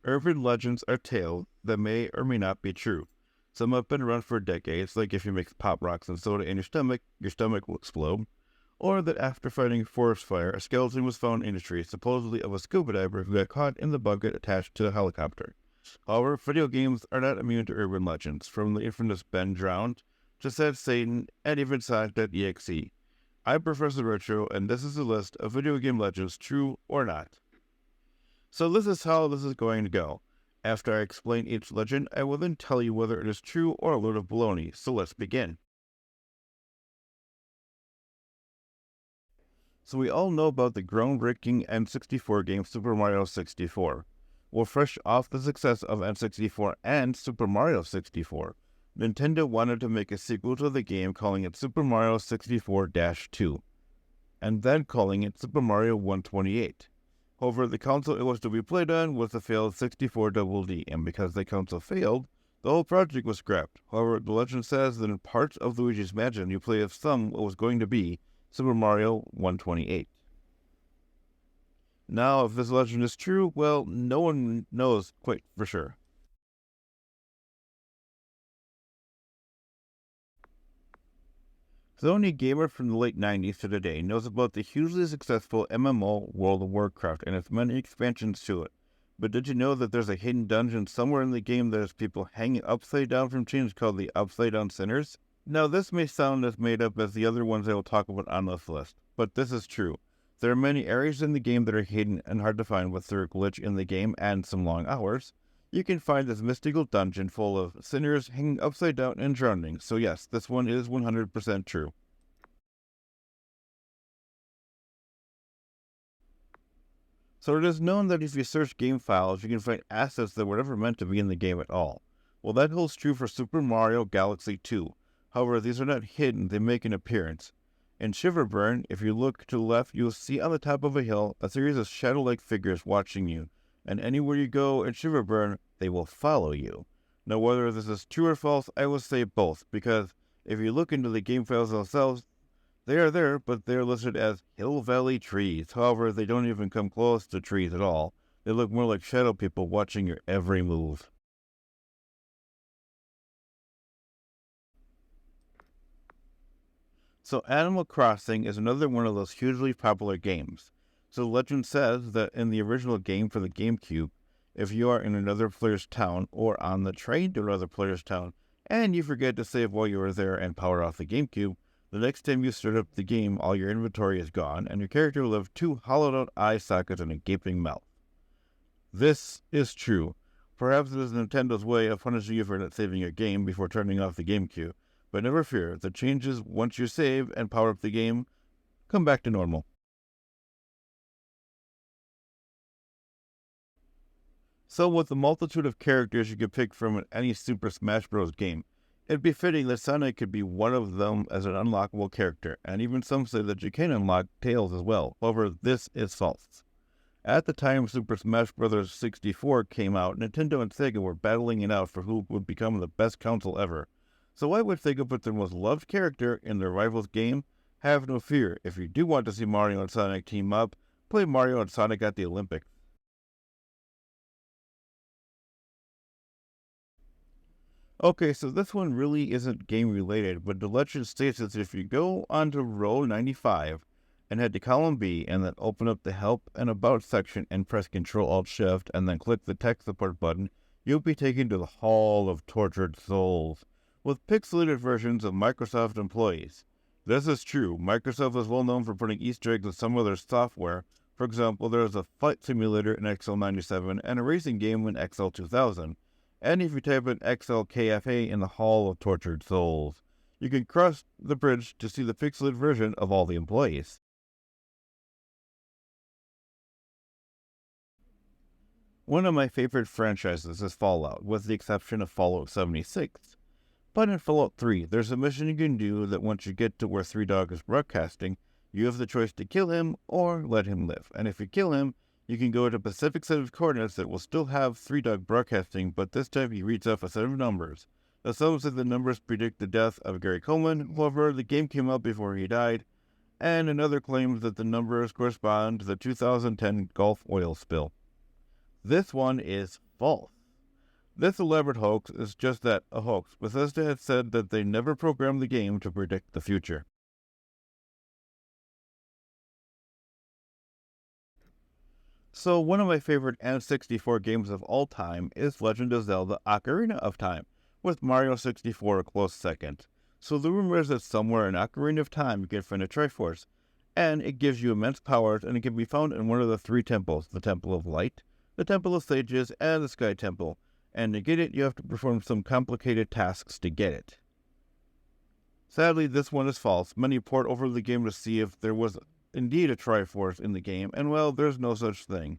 Urban legends are tales that may or may not be true. Some have been around for decades, like if you mix pop rocks and soda in your stomach will explode. Or that after fighting a forest fire, a skeleton was found in a tree, supposedly of a scuba diver who got caught in the bucket attached to a helicopter. However, video games are not immune to urban legends, from the infamous Ben Drowned to Sad Satan and even Sonic.exe. I'm Professor Retro, and this is a list of video game legends, true or not. So this is how this is going to go. After I explain each legend, I will then tell you whether it is true or a load of baloney, so let's begin. So we all know about the groundbreaking N64 game Super Mario 64. Well, fresh off the success of N64 and Super Mario 64, Nintendo wanted to make a sequel to the game calling it Super Mario 64-2, and then calling it Super Mario 128. However, the console it was to be played on was the failed 64DD, and because the console failed, the whole project was scrapped. However, the legend says that in parts of Luigi's Mansion you play as some what was going to be Super Mario 128. Now, if this legend is true, well, no one knows quite for sure. The only gamer from the late 90s to today knows about the hugely successful MMO World of Warcraft and its many expansions to it. But did you know that there's a hidden dungeon somewhere in the game that has people hanging upside down from chains called the Upside Down Sinners? Now, this may sound as made up as the other ones I will talk about on this list, but this is true. There are many areas in the game that are hidden and hard to find with their glitch in the game and some long hours. You can find this mystical dungeon full of sinners hanging upside down and drowning, so yes, this one is 100% true. So it is known that if you search game files, you can find assets that were never meant to be in the game at all. Well, that holds true for Super Mario Galaxy 2. However, these are not hidden, they make an appearance. In Shiverburn, if you look to the left, you will see on the top of a hill a series of shadow-like figures watching you, and anywhere you go in Shiverburn, they will follow you. Now, whether this is true or false, I will say both, because if you look into the game files themselves, they are there, but they are listed as Hill Valley trees. However, they don't even come close to trees at all. They look more like shadow people watching your every move. So Animal Crossing is another one of those hugely popular games. So legend says that in the original game for the GameCube, if you are in another player's town or on the train to another player's town, and you forget to save while you are there and power off the GameCube, the next time you start up the game, all your inventory is gone, and your character will have 2 hollowed-out eye sockets and a gaping mouth. This is true. Perhaps it is Nintendo's way of punishing you for not saving your game before turning off the GameCube. But never fear, the changes once you save and power up the game come back to normal. So with the multitude of characters you could pick from any Super Smash Bros. Game, it'd be fitting that Sonic could be one of them as an unlockable character, and even some say that you can unlock Tails as well. However, this is false. At the time Super Smash Bros. 64 came out, Nintendo and Sega were battling it out for who would become the best console ever. So why would Sega put their most loved character in their rival's game? Have no fear, if you do want to see Mario and Sonic team up, play Mario and Sonic at the Olympics. Okay, so this one really isn't game related, but the legend states that if you go onto row 95 and head to column B and then open up the Help and About section and press Ctrl-Alt-Shift and then click the tech support button, you'll be taken to the Hall of Tortured Souls, with pixelated versions of Microsoft employees. This is true. Microsoft is well known for putting Easter eggs in some of their software. For example, there is a flight simulator in XL97 and a racing game in XL2000. And if you type in XLKFA in the Hall of Tortured Souls, you can cross the bridge to see the pixelated version of all the employees. One of my favorite franchises is Fallout, with the exception of Fallout 76. But in Fallout 3, there's a mission you can do that once you get to where Three Dog is broadcasting, you have the choice to kill him or let him live. And if you kill him, you can go to a specific set of coordinates that will still have Three Dog broadcasting, but this time he reads off a set of numbers. Now some say the numbers predict the death of Gary Coleman, however, the game came out before he died, and another claims that the numbers correspond to the 2010 Gulf oil spill. This one is false. This elaborate hoax is just that, a hoax. Bethesda had said that they never programmed the game to predict the future. So one of my favorite N64 games of all time is Legend of Zelda Ocarina of Time, with Mario 64 a close second. So the rumor is that somewhere in Ocarina of Time you can find a Triforce, and it gives you immense powers, and it can be found in one of the three temples, the Temple of Light, the Temple of Sages, and the Sky Temple. And to get it, you have to perform some complicated tasks to get it. Sadly, this one is false. Many port over the game to see if there was indeed a Triforce in the game, and well, there's no such thing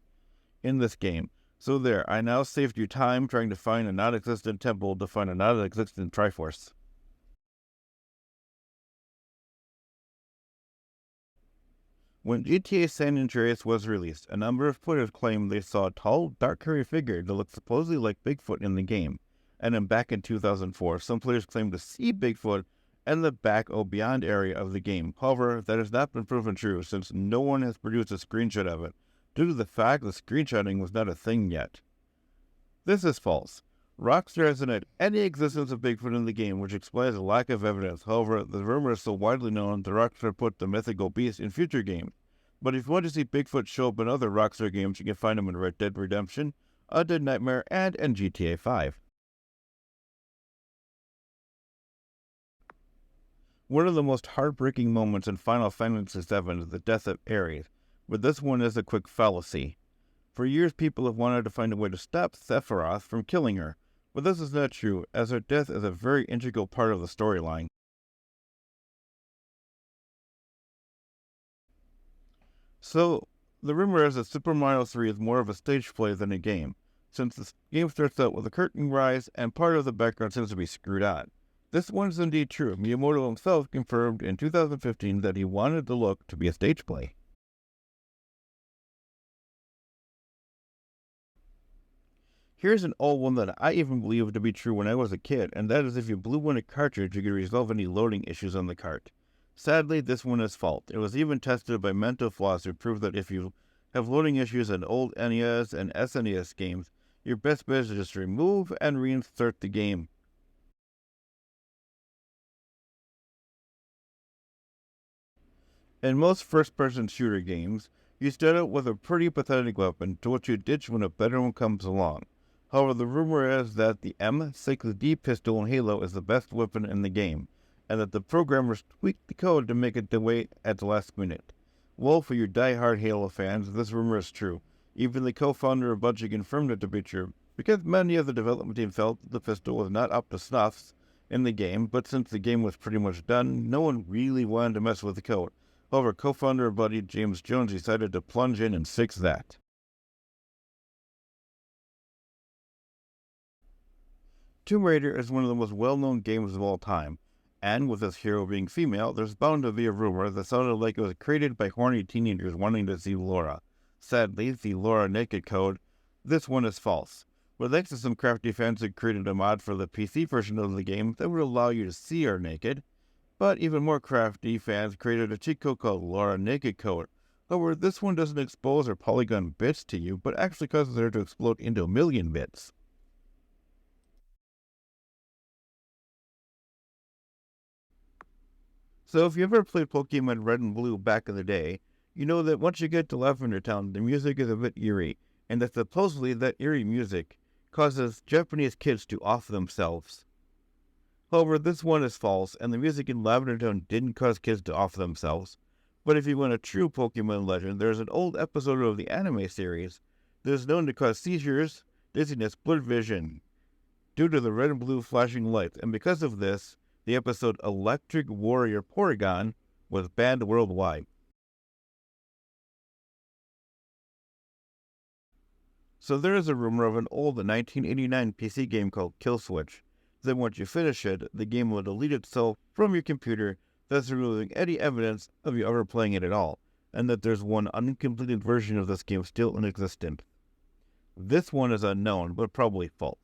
in this game. So there, I now saved you time trying to find a non-existent temple to find a non-existent Triforce. When GTA San Andreas was released, a number of players claimed they saw a tall, dark-hairy figure that looked supposedly like Bigfoot in the game. And then back in 2004, some players claimed to see Bigfoot in the back or beyond area of the game. However, that has not been proven true since no one has produced a screenshot of it, due to the fact that screenshotting was not a thing yet. This is false. Rockstar has denied any existence of Bigfoot in the game, which explains the lack of evidence. However, the rumor is so widely known that Rockstar put the mythical beast in future games. But if you want to see Bigfoot show up in other Rockstar games, you can find him in Red Dead Redemption, Undead Nightmare, and in GTA 5. One of the most heartbreaking moments in Final Fantasy VII is the death of Ares, but this one is a quick fallacy. For years, people have wanted to find a way to stop Sephiroth from killing her, but this is not true, as her death is a very integral part of the storyline. So, the rumor is that Super Mario 3 is more of a stage play than a game, since the game starts out with a curtain rise and part of the background seems to be screwed on. This one is indeed true. Miyamoto himself confirmed in 2015 that he wanted the look to be a stage play. Here's an old one that I even believed to be true when I was a kid, and that is if you blew in a cartridge, you could resolve any loading issues on the cart. Sadly, this one is false. It was even tested by mental floss who proved that if you have loading issues in old NES and SNES games, your best bet is to just remove and reinsert the game. In most first-person shooter games, you start out with a pretty pathetic weapon to which you ditch when a better one comes along. However, the rumor is that the M6D pistol in Halo is the best weapon in the game, and that the programmers tweaked the code to make it wait at the last minute. Well, for your die-hard Halo fans, this rumor is true. Even the co-founder of Bungie confirmed it to be true, because many of the development team felt that the pistol was not up to snuff in the game, but since the game was pretty much done, no one really wanted to mess with the code. However, co-founder buddy James Jones decided to plunge in and fix that. Tomb Raider is one of the most well-known games of all time, and with this hero being female, there's bound to be a rumor that sounded like it was created by horny teenagers wanting to see Laura. Sadly, the Laura naked code, this one is false. But thanks to some crafty fans who created a mod for the PC version of the game that would allow you to see her naked, but even more crafty fans created a cheat code called Laura Naked Code. However, this one doesn't expose her polygon bits to you, but actually causes her to explode into a million bits. So if you ever played Pokémon Red and Blue back in the day, you know that once you get to Lavender Town, the music is a bit eerie, and that supposedly that eerie music causes Japanese kids to off themselves. However, this one is false, and the music in Lavender Town didn't cause kids to off themselves. But if you want a true Pokemon legend, there's an old episode of the anime series that is known to cause seizures, dizziness, blurred vision, due to the red and blue flashing lights, and because of this, the episode Electric Warrior Porygon was banned worldwide. So there is a rumor of an old 1989 PC game called Kill Switch. Then once you finish it, the game will delete itself from your computer, thus removing any evidence of you ever playing it at all, and that there's one uncompleted version of this game still in existence. This one is unknown, but probably false.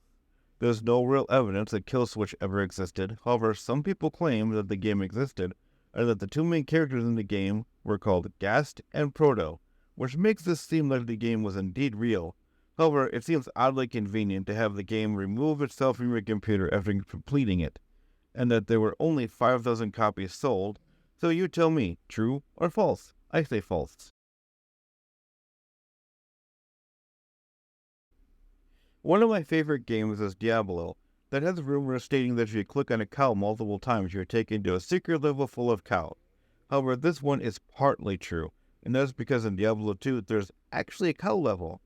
There's no real evidence that Kill Switch ever existed. However, some people claim that the game existed, and that the two main characters in the game were called Gast and Proto, which makes this seem like the game was indeed real. However, it seems oddly convenient to have the game remove itself from your computer after completing it, and that there were only 5,000 copies sold, so you tell me, true or false? I say false. One of my favorite games is Diablo, that has rumors stating that if you click on a cow multiple times, you're taken to a secret level full of cows. However, this one is partly true, and that's because in Diablo 2, there's actually a cow level.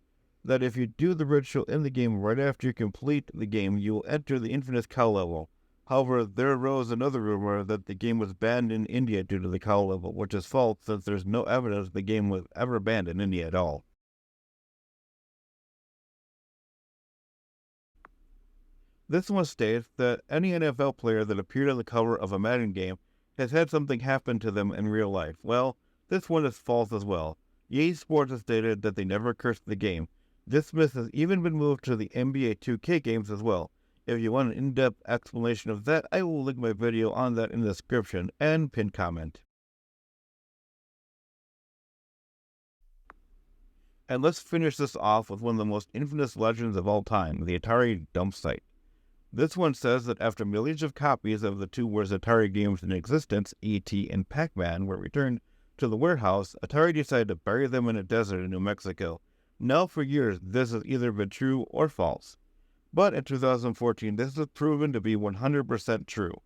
That if you do the ritual in the game right after you complete the game, you will enter the infinite cow level. However, there arose another rumor that the game was banned in India due to the cow level, which is false since there's no evidence the game was ever banned in India at all. This one states that any NFL player that appeared on the cover of a Madden game has had something happen to them in real life. Well, this one is false as well. EA Sports has stated that they never cursed the game. This myth has even been moved to the NBA 2K games as well. If you want an in-depth explanation of that, I will link my video on that in the description and pinned comment. And let's finish this off with one of the most infamous legends of all time, the Atari dump site. This one says that after millions of copies of the two worst Atari games in existence, E.T. and Pac-Man, were returned to the warehouse, Atari decided to bury them in a desert in New Mexico. Now for years, this has either been true or false. But in 2014, this was proven to be 100% true,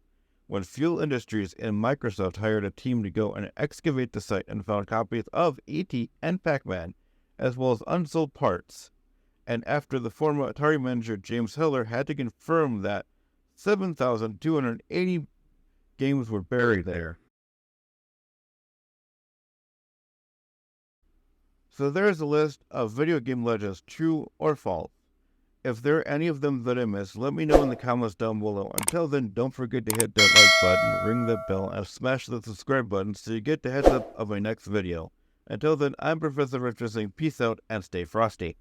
when Fuel Industries and Microsoft hired a team to go and excavate the site and found copies of E.T. and Pac-Man, as well as unsold parts. And after the former Atari manager James Heller had to confirm that 7,280 games were buried there. So there's a list of video game legends, true or false. If there are any of them that I missed, let me know in the comments down below. Until then, don't forget to hit that like button, ring the bell, and smash the subscribe button so you get the heads up of my next video. Until then, I'm Professor Richard saying peace out and stay frosty.